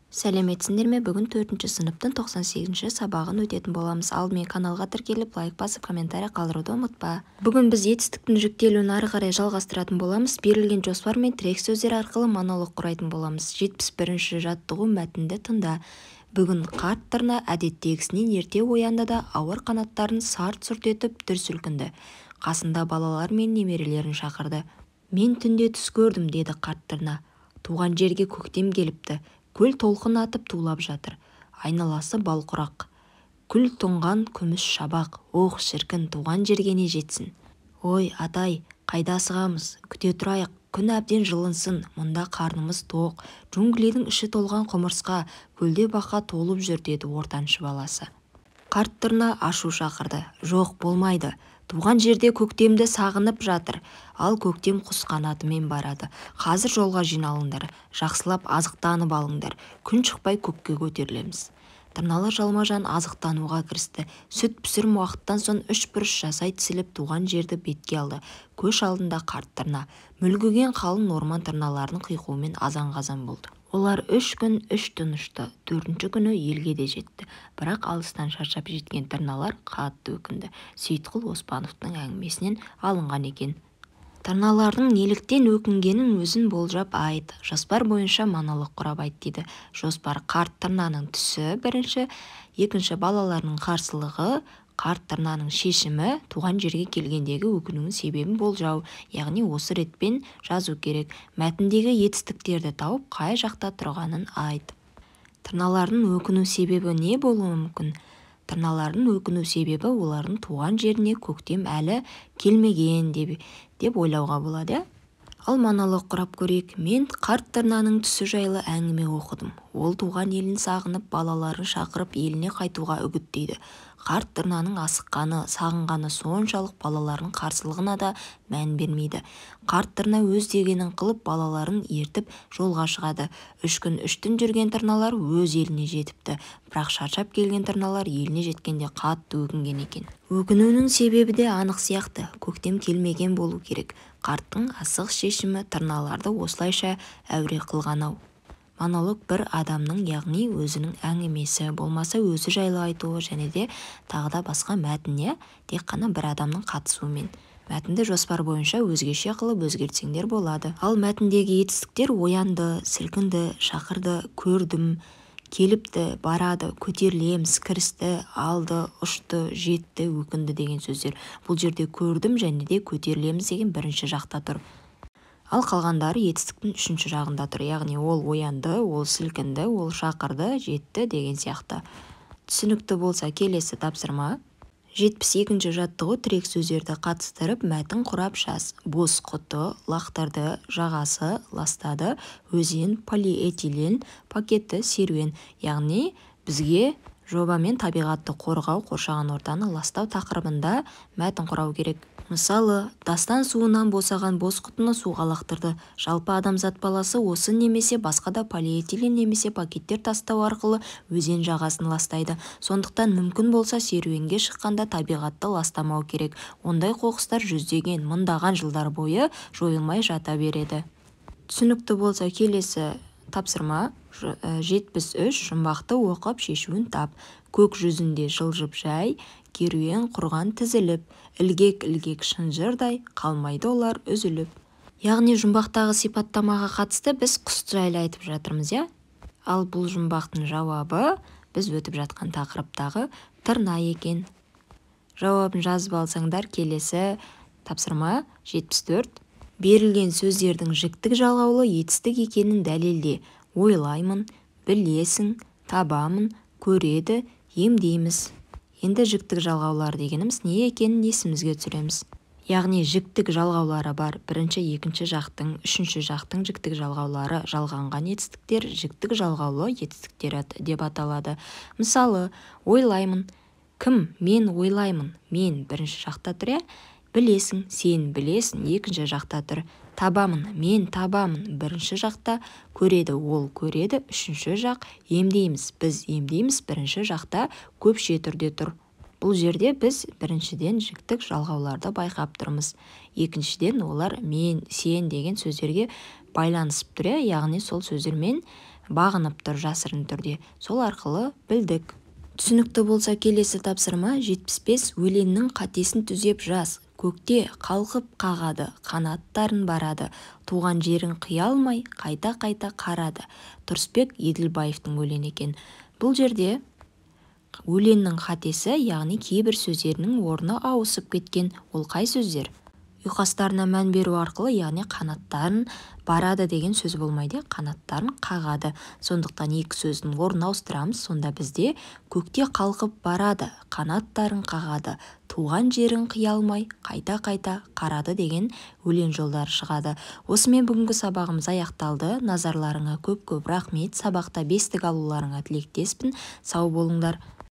Сәлеметсіңдер ме? Бүгін 4-ші сыныптың 98-ші сабағын өтетін боламыз. Алдымен каналға тіркеліп, лайк басып, комментарий қалдыруды ұмытпа. Бүгін біз етістіктің жіктелуін ары қарай жалғастыратын боламыз. Берілген жоспар мен тірек сөздер арқылы монолог құрайтын боламыз. 71-ші жаттығу мәтінді тыңда. Бүгін қарт тырна әдеттегісінен ерте оянды да ауыр қанаттарын сарт-сұрт етіп дүр сілкінді. Қасында балалар мен немерелерін шақырды. Мен түнде түс көрдім, деді қарт тырна. Туған жерге көктем келіпті. Көл толқын атып тулап жатыр. Айналасы балқұрақ. Күл тұнған күміс шабақ. Ох, шіркін, туған жерге не жетсін. Ой, атай, қайда асығамыз? Күте тұрайық. Күн әбден жылынсын. Мұнда қарнымыз тоқ. Джунглидің іші толған құмырсқа, көлде бақа толып жүр, деді ортаншы баласы. Қарт тырна ашу шақырды. Жоқ, болмайды. Туған жерде көктемді сағынып жатыр. Ал көктем құс қанатымен барады. Қазір жолға жиналыңдар. Жақсылап азықтанып алыңдар. Күн шықпай көкке көтерілеміз. Тырналар жалма-жан азықтануға кірісті. Сүт пісірім уақыттан соң 3 бұрыш жасай тісіліп туған жерді бетке алды. Көш алдында қарт тырна. Мүлгіген қалың орман тырналарының қиқуымен азан-қазан болды. Олар 3 күн 3 түн ұшты. 4-ші күні елге де жетті. Бірақ алыстан шаршап жеткен тырналар қатты өкінді. Сейітқұл Оспановтың әңгімесінен алынған екен. Тырналардың неліктен өкінгенін өзін болжап айт. Жоспар бойынша монолог құрап айт, дейді. Жоспар: қарт тырнаның түсі бірінші, екінші балаларының қарсылығы, қарт тырнаның шешімі, туған жерге келгендегі өкінуінің себебін болжау, яғни осы ретпен жазу керек. Мәтіндегі етістіктерді тауып, қай жақта тұрғанын айт. Тырналардың өкіну себебі не болуы мүмкін? Тырналардың өкіну себебі олардың туған жеріне көктем әлі келмеген деп ойлауға болады. Ал монолог құрап көрейік. Мен қарт тырнаның түсі жайлы әңгіме оқыдым. Ол туған елін сағынып, балаларын шақырып еліне қайтуға үгіттейді. Қарт тырнаның асыққаны, сағынғаны соншалық балалардың қарсылығына да мән бермейді. Қарт тырна өз дегенін қылып, балаларын ертіп жолға шығады. 3 күн 3 түн жүрген тырналар өз еліне жетіпті. Бірақ шаршап келген тырналар еліне жеткенде қатты өкінген екен. Өкінуінің себебі де анық сияқты. Көктем келмеген болу керек. Қарттың асығыс шешімі тырналарды осылайша әуре қылған-ау. Монолог бір адамның, яғни өзінің әңгімесі, болмаса өзі жайлы айтуы және де тағы да басқа мәтініне тек қана бір адамның қатысуымен. Мәтінді жоспар бойынша өзгеше қылып өзгертсеңдер болады. Ал мәтіндегі етістіктер оянды, сілкінді, шақырды, көрдім, келіпті, барады, көтерілеміз, кірісті, алды, ұшты, жетті, өкінді деген сөздер. Бұл жерде көрдім және де көтерілеміз деген бірінші жақта тұр. Ал қалғандары етістіктің 3-ші жағында тұр. Яғни ол оянды, ол сілкінді, ол шақырды, жетті деген сияқты. Түсінікті болса келесі тапсырма. 72-ші жаттығу тірек сөздерді қатыстырып мәтін құрап жаз. Бос құты, лақтырды, жағасы, ластады, өзен, полиэтилен, пакеті, серуен. Яғни бізге жоба мен табиғатты қорғау, қоршаған ортаны ластау тақырыбында мәтін құрау керек. Мысалы, дастан суынан босаған бос құтыны суға лақтырды. Жалпы адамзат баласы осы немесе басқа да полиэтилен немесе пакеттер тастау арқылы өзен жағасын ластайды. Сондықтан мүмкін болса серуенге шыққанда табиғатты ластамау керек. Ондай қоқыстар жүздеген, мыңдаған жылдар бойы жойылмай жата береді. Түсінікті болса келесі тапсырма. 73 жұмбақты оқып шешуін тап. Көк жүзінде жылжып жай, керуен құрған тізіліп, ілгек-ілгек шынжырдай, қалмайды олар үзіліп. Яғни жұмбақтағы сипаттамаға қатысты біз құс жайлы айтып жатырмыз, я? Ал бұл жұмбақтың жауабы біз өтіп жатқан тақырыптағы тырна екен. Жауабын жазып алсаңдар келесі тапсырма. 74. Берілген сөздердің жіктік жалғаулы етістік екенін дәлелде. Ойлаймын, білесің, табамын, көреді, емдейміз. Енді жіктік жалғаулар дегеніміз не екенін есімізге түсіреміз. Яғни жіктік жалғаулары бар. Бірінші, екінші жақтың, үшінші жақтың жіктік жалғаулары. Жалғанған етістіктер жіктік жалғаулы етістіктер деп аталады. Мысалы, ойлаймын. Кім? Мен ойлаймын. Мен бірінші жақта тұр, білесің, сен білесің, екінші жақта тұр. Табамын, мен табамын, бірінші жақта. Көреді, ол көреді, үшінші жақ. Емдейміз, біз емдейміз, бірінші жақта көпше түрде тұр. Бұл жерде біз біріншіден жіктік жалғауларды байқап тұрмыз. Екіншіден олар мен, сен деген сөздерге байланысып тұр, яғни сол сөздермен бағынып тұр жасырын түрде. Сол арқылы білдік. Түсінікті болса келесі тапсырма 75. Өлеңнің қатесін түзеп жаз. Көкте қалқып қағады, қанаттарын барады. Туған жерін қия алмай, қайта-қайта қарады. Тұрысбек Еділбаевтың өлеңі екен. Бұл жерде өлеңнің қатесі, яғни кейбір сөздерінің орны ауысып кеткен. Ол қай сөздер? Ұйқастарына мән беру арқылы, яғни қанаттарын барады деген сөз болмайды, қанаттарын қағады. Сондықтан екі сөздің орнын ауыстырамыз. Сонда бізде көкте қалқып барады, қанаттарын қағады, туған жерін қия алмай, қайта-қайта қарады деген өлең жолдары шығады. Осымен бүгінгі сабағымыз аяқталды. Назарларыңа көп-көп рахмет. Сабақта бестік алуларыңа тілектеспін. Сау болыңдар.